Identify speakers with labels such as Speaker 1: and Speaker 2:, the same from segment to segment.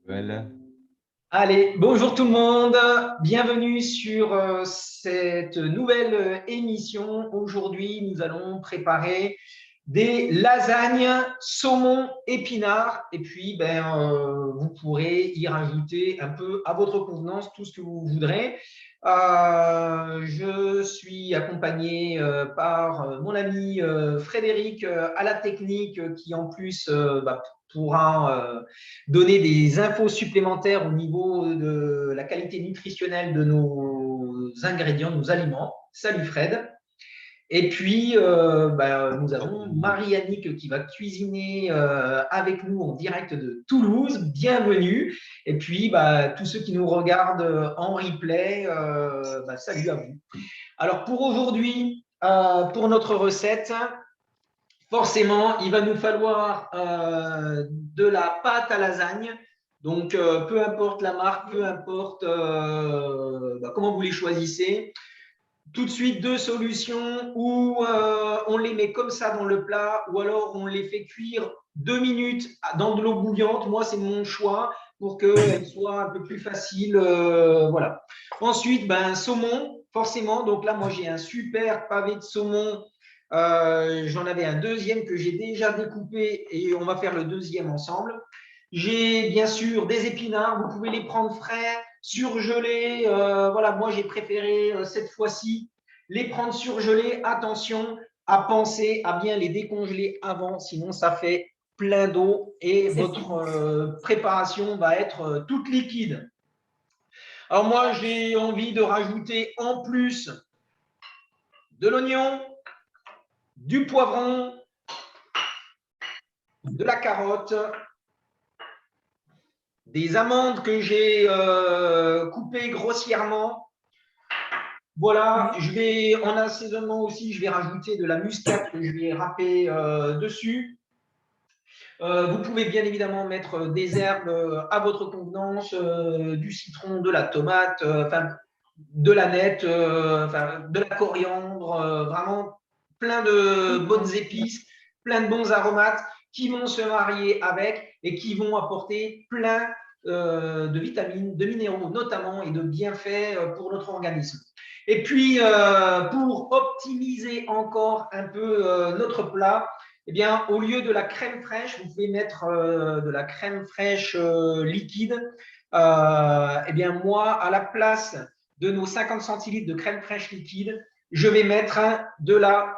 Speaker 1: Voilà.
Speaker 2: Allez, bonjour tout le monde, bienvenue sur cette nouvelle émission. Aujourd'hui, nous allons préparer des lasagnes saumon épinards et puis vous pourrez y rajouter un peu à votre convenance tout ce que vous voudrez. Je suis accompagné par mon ami Frédéric à la technique qui en plus pourra donner des infos supplémentaires au niveau de la qualité nutritionnelle de nos ingrédients, de nos aliments. Salut Fred. Et puis, nous avons Marie-Annick qui va cuisiner avec nous en direct de Toulouse. Bienvenue. Et puis, tous ceux qui nous regardent en replay, salut à vous. Alors, pour aujourd'hui, pour notre recette, forcément, il va nous falloir de la pâte à lasagne. Donc, peu importe la marque, peu importe comment vous les choisissez. Tout de suite, deux solutions où on les met comme ça dans le plat ou alors on les fait cuire 2 minutes dans de l'eau bouillante. Moi, c'est mon choix pour qu'elle soit un peu plus facile. Voilà. Ensuite, saumon, forcément. Donc là, moi, j'ai un super pavé de saumon. J'en avais un deuxième que j'ai déjà découpé et on va faire le deuxième ensemble. J'ai bien sûr des épinards, vous pouvez les prendre frais, surgelés. Voilà, moi j'ai préféré cette fois-ci les prendre surgelés. Attention à penser à bien les décongeler avant, sinon ça fait plein d'eau et votre préparation va être toute liquide. Alors moi j'ai envie de rajouter en plus de l'oignon, du poivron, de la carotte, des amandes que j'ai coupées grossièrement. Voilà, en assaisonnement aussi, je vais rajouter de la muscade que je vais râper dessus. Vous pouvez bien évidemment mettre des herbes à votre convenance, du citron, de la tomate, de la nette, de la coriandre, vraiment plein de bonnes épices, plein de bons aromates qui vont se marier avec et qui vont apporter plein de vitamines, de minéraux notamment et de bienfaits pour notre organisme. Et puis, pour optimiser encore un peu notre plat, eh bien, au lieu de la crème fraîche, vous pouvez mettre de la crème fraîche liquide. Eh bien, moi, à la place de nos 50 centilitres de crème fraîche liquide, je vais mettre de la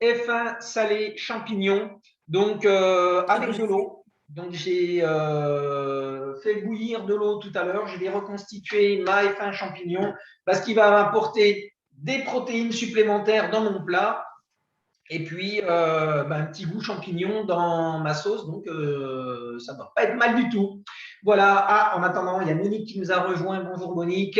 Speaker 2: F1 salé champignon, donc avec de l'eau. Donc, j'ai fait bouillir de l'eau tout à l'heure. Je vais reconstituer ma F1 champignon parce qu'il va m'apporter des protéines supplémentaires dans mon plat. Et puis, un petit goût champignon dans ma sauce, donc ça ne va pas être mal du tout. Voilà, en attendant, il y a Monique qui nous a rejoint. Bonjour Monique.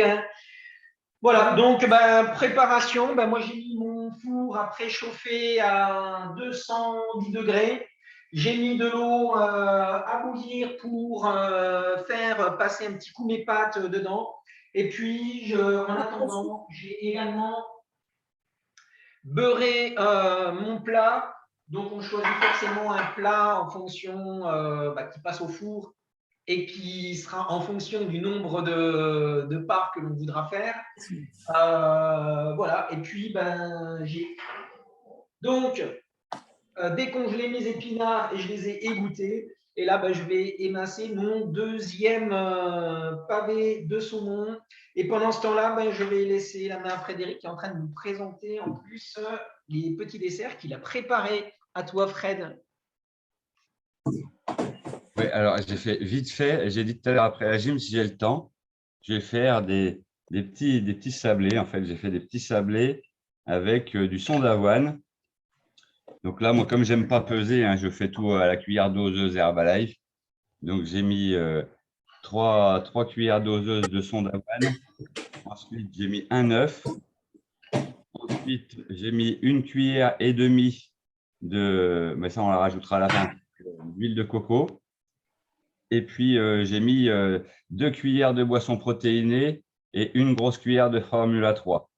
Speaker 2: Voilà, donc préparation, moi j'ai mis mon four à préchauffer à 210 degrés. J'ai mis de l'eau à bouillir pour faire passer un petit coup mes pâtes dedans. Et puis, en attendant, j'ai également beurrer mon plat. Donc, on choisit forcément un plat en fonction qui passe au four et qui sera en fonction du nombre de parts que l'on voudra faire. Voilà. Et puis, j'ai donc décongelé mes épinards et je les ai égouttés. Et là, je vais émincer mon deuxième pavé de saumon. Et pendant ce temps-là, je vais laisser la main à Frédéric qui est en train de nous présenter en plus les petits desserts qu'il a préparés. À toi, Fred.
Speaker 1: Oui, alors j'ai fait vite fait. J'ai dit tout à l'heure après la gym, si j'ai le temps, je vais faire des petits sablés. En fait, j'ai fait des petits sablés avec du son d'avoine. Donc là, moi, comme j'aime pas peser, je fais tout à la cuillère doseuse Herbalife. Donc j'ai mis trois cuillères doseuses de son d'avoine. Ensuite, j'ai mis un œuf. Ensuite, j'ai mis une cuillère et demie mais ça, on la rajoutera à la fin, d'huile de coco. Et puis, j'ai mis 2 cuillères de boisson protéinée et une grosse cuillère de Formula 3.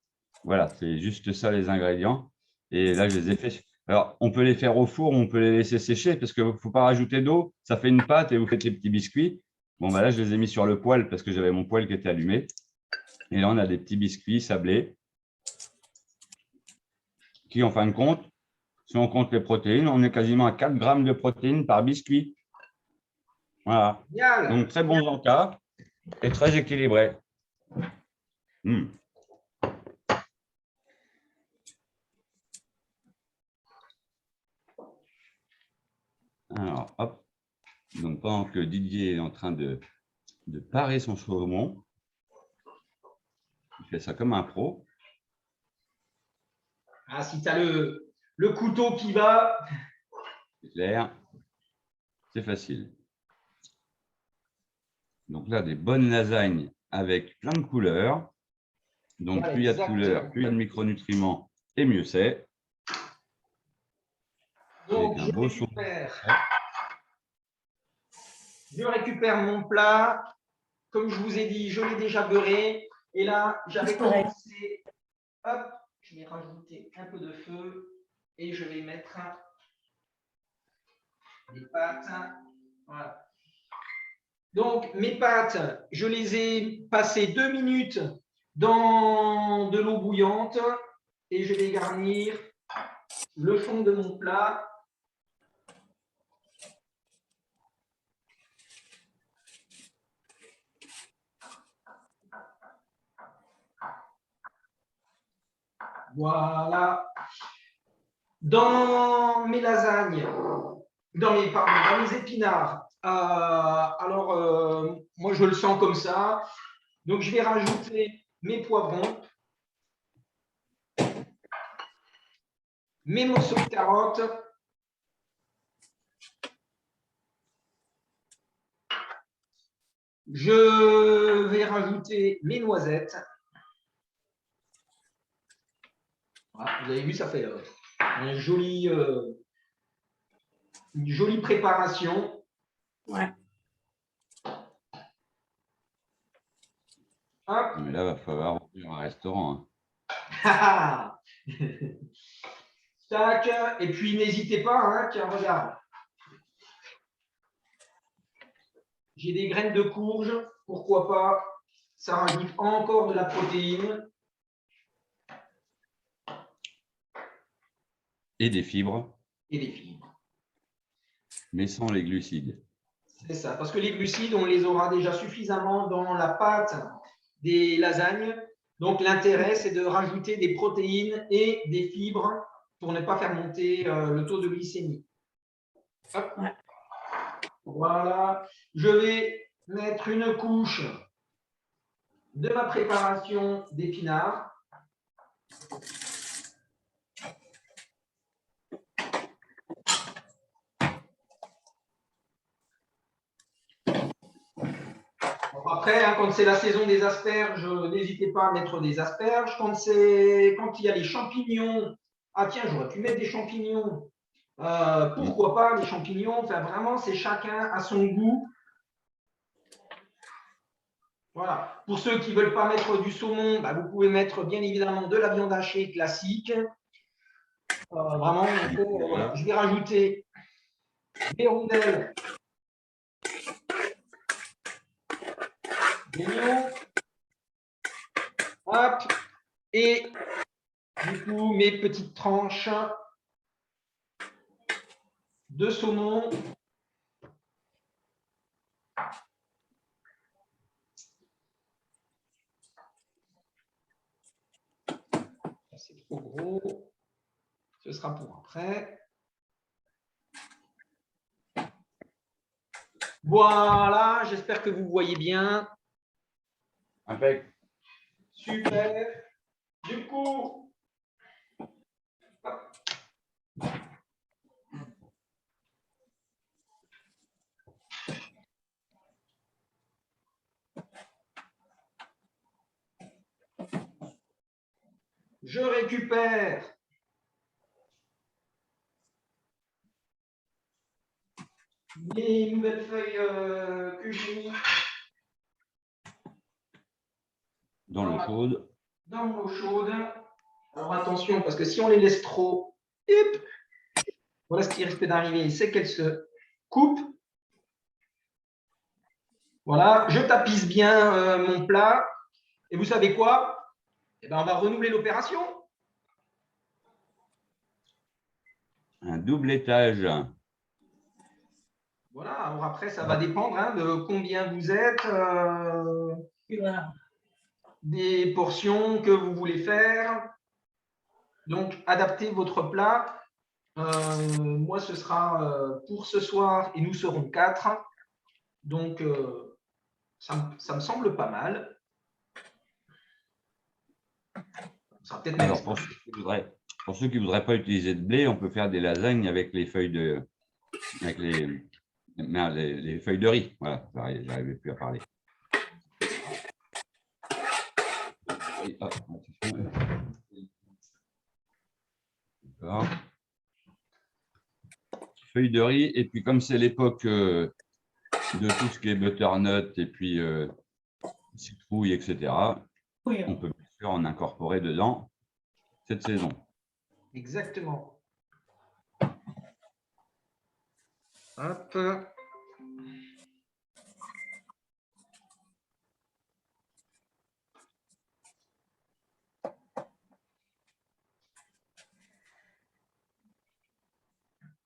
Speaker 1: Voilà, c'est juste ça les ingrédients. Et là, je les ai faits. Alors, on peut les faire au four, on peut les laisser sécher parce qu'il ne faut pas rajouter d'eau. Ça fait une pâte et vous faites les petits biscuits. Bon, bah là, je les ai mis sur le poêle parce que j'avais mon poêle qui était allumé. Et là, on a des petits biscuits sablés qui, en fin de compte, si on compte les protéines, on est quasiment à 4 grammes de protéines par biscuit. Voilà.
Speaker 2: Génial.
Speaker 1: Donc, très bons encas et très équilibrés. Mmh. Alors, hop. Donc, pendant que Didier est en train de parer son saumon, il fait ça comme un pro.
Speaker 2: Ah, si tu as le couteau qui va.
Speaker 1: C'est clair. C'est facile. Donc là, des bonnes lasagnes avec plein de couleurs. Donc,
Speaker 2: Voilà,
Speaker 1: plus il y a de couleurs, plus il y a de micronutriments, et mieux c'est.
Speaker 2: Donc,
Speaker 1: Avec un beau saumon.
Speaker 2: Je récupère mon plat. Comme je vous ai dit, je l'ai déjà beurré. Et là, j'avais commencé. Hop, je vais rajouter un peu de feu et je vais mettre des pâtes. Voilà. Donc, mes pâtes, je les ai passées 2 minutes dans de l'eau bouillante et je vais garnir le fond de mon plat. Voilà. Dans mes lasagnes, dans mes épinards, moi je le sens comme ça. Donc je vais rajouter mes poivrons, mes morceaux de carottes, je vais rajouter mes noisettes. Voilà, vous avez vu, ça fait une jolie préparation.
Speaker 3: Ouais.
Speaker 2: Hop.
Speaker 1: Mais là, il va falloir ouvrir un restaurant.
Speaker 2: Tac. Et puis n'hésitez pas, hein, tiens, regarde. J'ai des graines de courge, pourquoi pas. Ça rajoute encore de la protéine.
Speaker 1: Et des fibres.
Speaker 2: Et des fibres.
Speaker 1: Mais sans les glucides.
Speaker 2: C'est ça, parce que les glucides, on les aura déjà suffisamment dans la pâte des lasagnes. Donc l'intérêt, c'est de rajouter des protéines et des fibres pour ne pas faire monter le taux de glycémie. Hop.
Speaker 3: Ouais.
Speaker 2: Voilà. Je vais mettre une couche de ma préparation d'épinards. Après, hein, quand c'est la saison des asperges, n'hésitez pas à mettre des asperges. Quand il y a les champignons, ah tiens, j'aurais pu mettre des champignons. Pourquoi pas les champignons? Enfin, vraiment, c'est chacun à son goût. Voilà. Pour ceux qui ne veulent pas mettre du saumon, bah, vous pouvez mettre bien évidemment de la viande hachée classique. Vraiment, voilà. Je vais rajouter des rondelles d'oignons. Hop. Et du coup, mes petites tranches de saumon. C'est trop gros. Ce sera pour après. Voilà, j'espère que vous voyez bien.
Speaker 1: Impec.
Speaker 2: Super. Du coup, je récupère les nouvelles feuilles que j'ai mis
Speaker 1: Dans l'eau chaude.
Speaker 2: dans l'eau chaude. Alors attention, parce que si on les laisse trop, hip, voilà ce qui risque d'arriver, c'est qu'elles se coupent. Voilà, je tapisse bien mon plat. Et vous savez quoi? Eh ben, on va renouveler l'opération.
Speaker 1: Un double étage.
Speaker 2: Voilà, alors après, ça va dépendre hein, de combien vous êtes, des portions que vous voulez faire. Donc, adaptez votre plat. Moi, ce sera pour ce soir et nous serons 4. Donc, ça me semble pas mal. Ça sera peut-être même.
Speaker 1: Alors, pour ceux qui voudraient pas utiliser de blé, on peut faire des lasagnes avec les feuilles avec les feuilles de riz. Voilà, j'arrivais plus à parler. Et, d'accord. Feuilles de riz, et puis comme c'est l'époque de tout ce qui est butternut et puis citrouille, etc., on peut bien sûr en incorporer dedans cette saison.
Speaker 2: Exactement. Hop.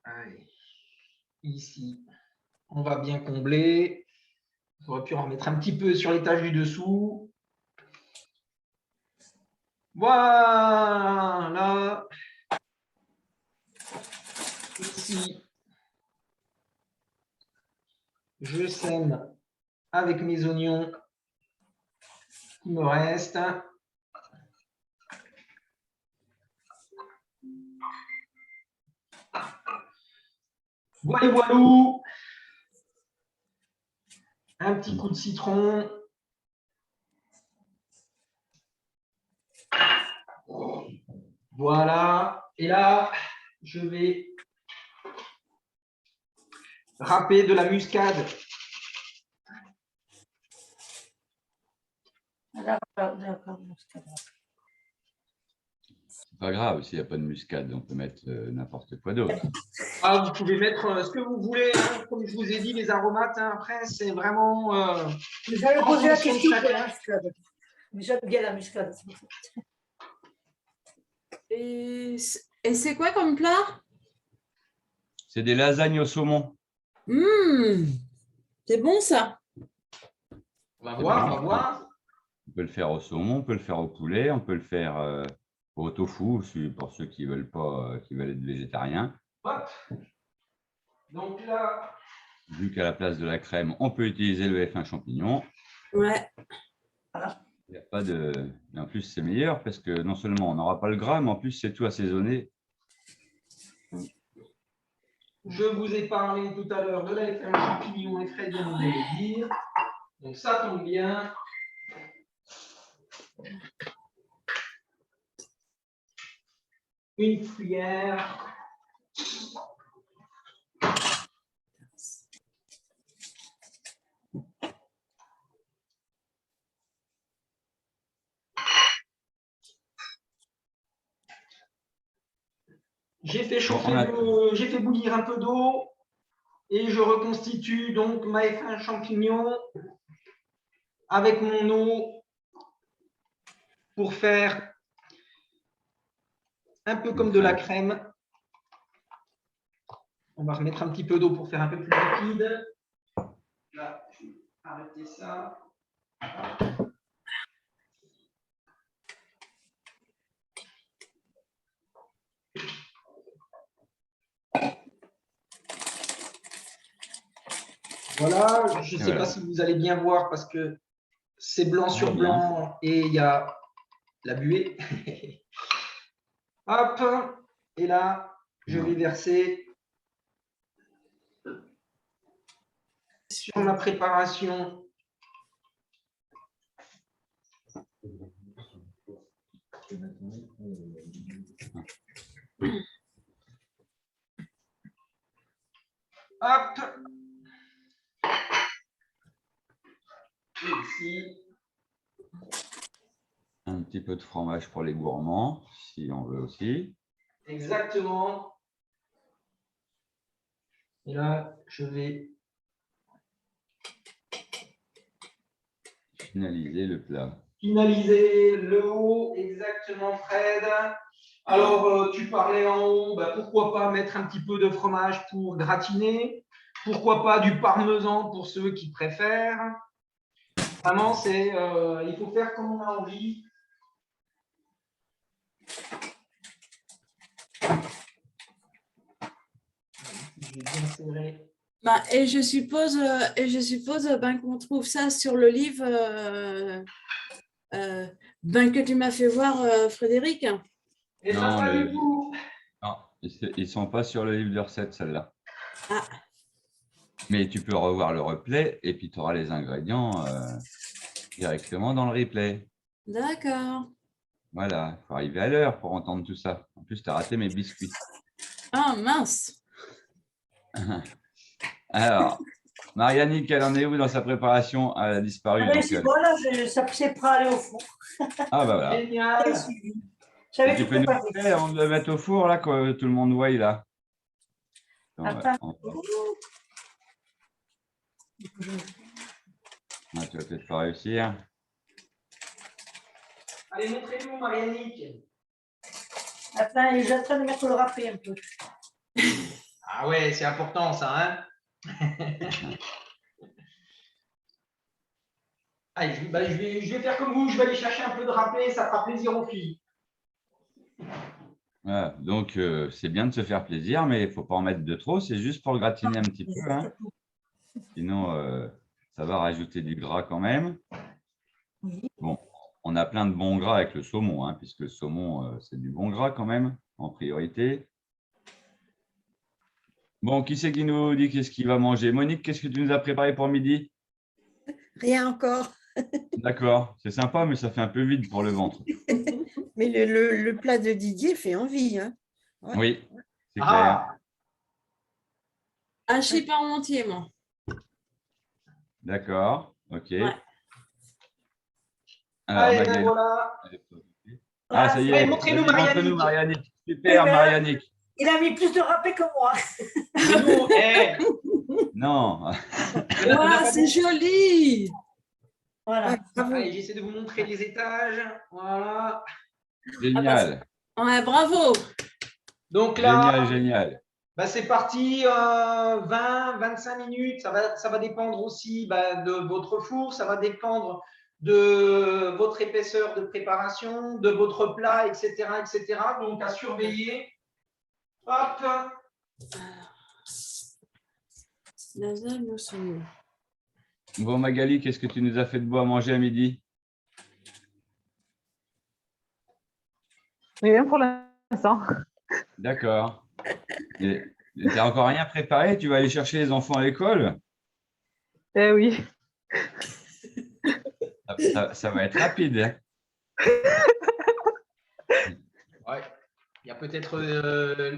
Speaker 2: Allez. Ici, on va bien combler. On aurait pu en remettre un petit peu sur l'étage du dessous. Voilà. Ici, je sème avec mes oignons qui me restent. Voilà, voilà. Un petit coup de citron. Voilà. Et là, je vais râper de la muscade.
Speaker 1: C'est pas grave, s'il n'y a pas de muscade, on peut mettre n'importe quoi d'autre.
Speaker 2: Ah, vous pouvez mettre ce que vous voulez. Hein. Comme je vous ai dit, les aromates, hein, après, c'est vraiment.
Speaker 3: J'avais posé la question pour la muscade. Mais j'aime bien la muscade.
Speaker 4: Et c'est quoi comme plat?
Speaker 1: C'est des lasagnes au saumon.
Speaker 4: C'est bon ça.
Speaker 2: On va
Speaker 1: C'est
Speaker 2: voir,
Speaker 1: bon.
Speaker 2: on va voir.
Speaker 1: On peut le faire au saumon, on peut le faire au poulet, on peut le faire au tofu, pour ceux qui veulent pas, qui veulent être végétariens.
Speaker 2: Hop. Donc là.
Speaker 1: Vu qu'à la place de la crème, on peut utiliser le F1 champignon.
Speaker 4: Ouais.
Speaker 1: Il n'y a pas de. Et en plus, c'est meilleur parce que non seulement on n'aura pas le gras, mais en plus, c'est tout assaisonné.
Speaker 2: Je vous ai parlé tout à l'heure de la F1 champignon et Fred vient de le dire. Donc ça tombe bien. Une cuillère. J'ai fait j'ai fait bouillir un peu d'eau et je reconstitue donc ma F1 champignon avec mon eau pour faire un peu comme de la crème. On va remettre un petit peu d'eau pour faire un peu plus liquide. Là, je vais arrêter ça. Voilà, je ne sais pas si vous allez bien voir parce que c'est blanc sur blanc et il y a la buée. Hop, et là, je vais verser sur ma préparation hop. Et ici.
Speaker 1: Un petit peu de fromage pour les gourmands, si on veut aussi.
Speaker 2: Exactement. Et là, je vais
Speaker 1: finaliser le plat.
Speaker 2: Finaliser le haut, exactement, Fred. Alors, tu parlais en haut, bah, pourquoi pas mettre un petit peu de fromage pour gratiner. Pourquoi pas du parmesan pour ceux qui préfèrent. Vraiment, il faut faire comme on a envie. Je vais bien serrer.
Speaker 4: Bah, et je suppose ben, qu'on trouve ça sur le livre ben, que tu m'as fait voir, Frédéric.
Speaker 2: Et
Speaker 1: Non,
Speaker 2: ça, pas du tout.
Speaker 1: Non, ils ne sont pas sur le livre de recettes, celle-là.
Speaker 4: Ah.
Speaker 1: Mais tu peux revoir le replay et puis tu auras les ingrédients directement dans le replay.
Speaker 4: D'accord.
Speaker 1: Voilà, il faut arriver à l'heure pour entendre tout ça. En plus, tu as raté mes biscuits.
Speaker 4: Ah, mince.
Speaker 1: Alors, Marianne, elle en est où dans sa préparation? Elle a disparu.
Speaker 3: Ah, mais
Speaker 1: donc
Speaker 3: c'est
Speaker 1: elle-
Speaker 3: bon, là, c'est prêt à aller au four.
Speaker 1: Ah, bah voilà.
Speaker 2: Génial.
Speaker 3: J'avais
Speaker 1: Tu
Speaker 3: tout
Speaker 1: peux nous
Speaker 3: préparé.
Speaker 1: faire avant de le mettre au four, là, que tout le monde voit, là.
Speaker 3: Attends.
Speaker 1: Ouais, tu vas peut-être pas réussir.
Speaker 2: Allez, montrez-nous, Mariannick.
Speaker 3: Attends, il est en train de mettre le râpé un peu.
Speaker 2: Ah ouais, c'est important, ça, hein. Allez, je vais faire comme vous, je vais aller chercher un peu de râpé, ça fera plaisir aux filles.
Speaker 1: Voilà. Donc, c'est bien de se faire plaisir, mais il ne faut pas en mettre de trop. C'est juste pour gratiner un petit peu. Hein. Sinon, ça va rajouter du gras quand même. Bon, on a plein de bons gras avec le saumon, hein, puisque le saumon, c'est du bon gras quand même, en priorité. Bon, qui c'est qui nous dit qu'est-ce qu'il va manger? Monique, qu'est-ce que tu nous as préparé pour midi?
Speaker 5: Rien encore.
Speaker 1: D'accord, c'est sympa, mais ça fait un peu vide pour le ventre.
Speaker 5: Mais le plat de Didier fait envie. Hein. Ouais.
Speaker 1: Oui, c'est clair.
Speaker 2: Ah,
Speaker 4: Hachis parmentier, moi.
Speaker 1: D'accord, ok.
Speaker 4: Ouais.
Speaker 1: Alors,
Speaker 2: allez, ben
Speaker 1: Magali.
Speaker 2: voilà.
Speaker 1: Ah, ça y est.
Speaker 2: Allez, montrez-nous,
Speaker 1: Vas-y,
Speaker 2: Mariannick.
Speaker 1: montre-nous, Mariannick. Super,
Speaker 3: Oui, mais-
Speaker 1: Mariannick.
Speaker 3: Il a mis plus de râpé que moi.
Speaker 2: Mais nous,
Speaker 1: Non,
Speaker 4: Ouah, c'est joli.
Speaker 3: Voilà.
Speaker 5: Ouais, bravo.
Speaker 2: allez, j'essaie de vous montrer les étages. Voilà.
Speaker 1: génial.
Speaker 4: Ouais, bravo.
Speaker 2: Donc là,
Speaker 1: Génial, génial.
Speaker 2: bah, c'est parti, 20-25 minutes. Ça va dépendre aussi de votre four, ça va dépendre de votre épaisseur de préparation, de votre plat, etc., etc. Donc à surveiller. Hop.
Speaker 4: Lasagne au saumon.
Speaker 1: Bon, Magali, qu'est-ce que tu nous as fait de beau à manger à midi?
Speaker 6: Rien pour l'instant.
Speaker 1: D'accord. Tu n'as encore rien préparé? Tu vas aller chercher les enfants à l'école?
Speaker 6: Eh oui.
Speaker 1: Ça va être rapide. Hein.
Speaker 2: Ouais. Il y a peut-être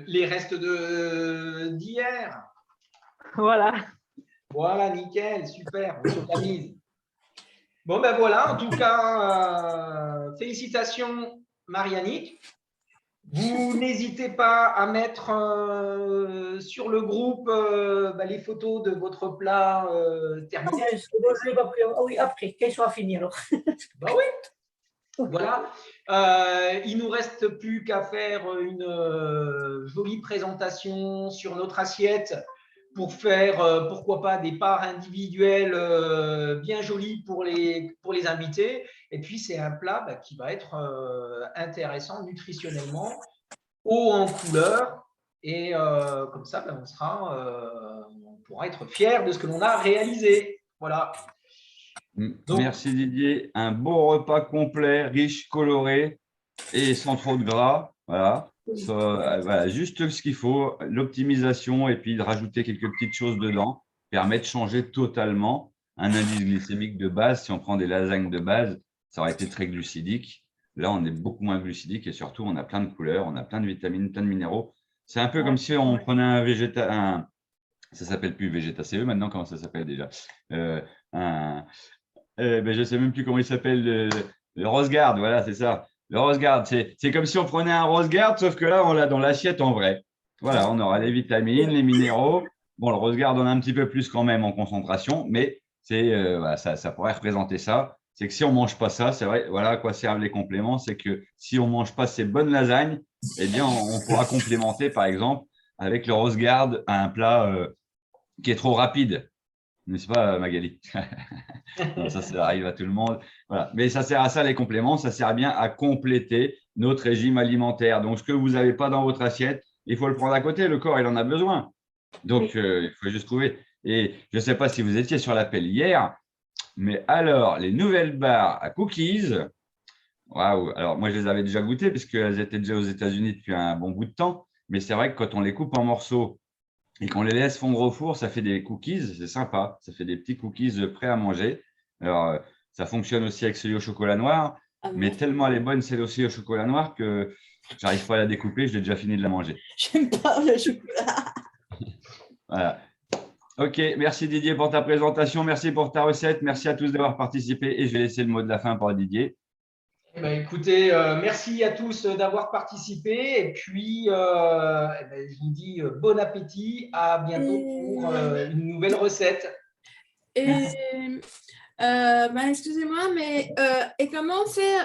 Speaker 2: les restes d'hier.
Speaker 6: Voilà.
Speaker 2: Voilà, nickel, super, on s'organise. Bon, ben voilà, en tout cas, félicitations, Mariannick. Vous n'hésitez pas à mettre sur le groupe les photos de votre plat terminé.
Speaker 3: Bon, je l'ai pas pris. Ah oui, après, qu'il soit fini alors.
Speaker 2: Bah oui. Voilà. Il ne nous reste plus qu'à faire une jolie présentation sur notre assiette pour faire, pourquoi pas, des parts individuelles bien jolies pour les invités. Et puis, c'est un plat qui va être intéressant nutritionnellement, haut en couleur. Et comme ça, on pourra être fiers de ce que l'on a réalisé. Voilà. Donc,
Speaker 1: merci Didier. Un beau repas complet, riche, coloré et sans trop de gras. Voilà. Voilà, juste ce qu'il faut, l'optimisation et puis de rajouter quelques petites choses dedans permet de changer totalement un indice glycémique de base. Si on prend des lasagnes de base, ça aurait été très glucidique. Là, on est beaucoup moins glucidique et surtout, on a plein de couleurs, on a plein de vitamines, plein de minéraux. C'est un peu comme si on prenait ça s'appelle plus Végéta-CE maintenant, comment ça s'appelle déjà je ne sais même plus comment il s'appelle, le Rose Garde, voilà, c'est ça. Le Rose Garde, c'est comme si on prenait un Rose Garde, sauf que là, on l'a dans l'assiette en vrai. Voilà, on aura les vitamines, les minéraux. Bon, le Rose Garde, on a un petit peu plus quand même en concentration, mais voilà, ça pourrait représenter ça. c'est que si on ne mange pas ça, c'est vrai, voilà à quoi servent les compléments, c'est que si on ne mange pas ces bonnes lasagnes, eh bien, on pourra complémenter, par exemple, avec le rose garde à un plat qui est trop rapide. N'est-ce pas, Magali? Non, ça arrive à tout le monde. Voilà. Mais ça sert à ça, les compléments. Ça sert bien à compléter notre régime alimentaire. Donc, ce que vous n'avez pas dans votre assiette, il faut le prendre à côté. Le corps, il en a besoin. Donc, il faut juste trouver. Et je ne sais pas si vous étiez sur l'appel hier, mais alors, les nouvelles barres à cookies, waouh! Alors, moi, je les avais déjà goûtées puisqu'elles étaient déjà aux États-Unis depuis un bon bout de temps. Mais c'est vrai que quand on les coupe en morceaux et qu'on les laisse fondre au four, ça fait des cookies, c'est sympa. Ça fait des petits cookies prêts à manger. Alors, ça fonctionne aussi avec celui au chocolat noir,
Speaker 4: Ah,
Speaker 1: mais tellement elle est bonne, celle aussi au chocolat noir, que j'arrive pas à la découper, je l'ai déjà fini de la manger.
Speaker 4: J'aime pas le chocolat.
Speaker 1: Voilà. Ok, merci Didier pour ta présentation, merci pour ta recette, merci à tous d'avoir participé et je vais laisser le mot de la fin pour Didier.
Speaker 2: Eh ben, écoutez, merci à tous d'avoir participé et puis je vous dis bon appétit, à bientôt pour une nouvelle recette.
Speaker 4: Et excusez-moi, mais et comment on fait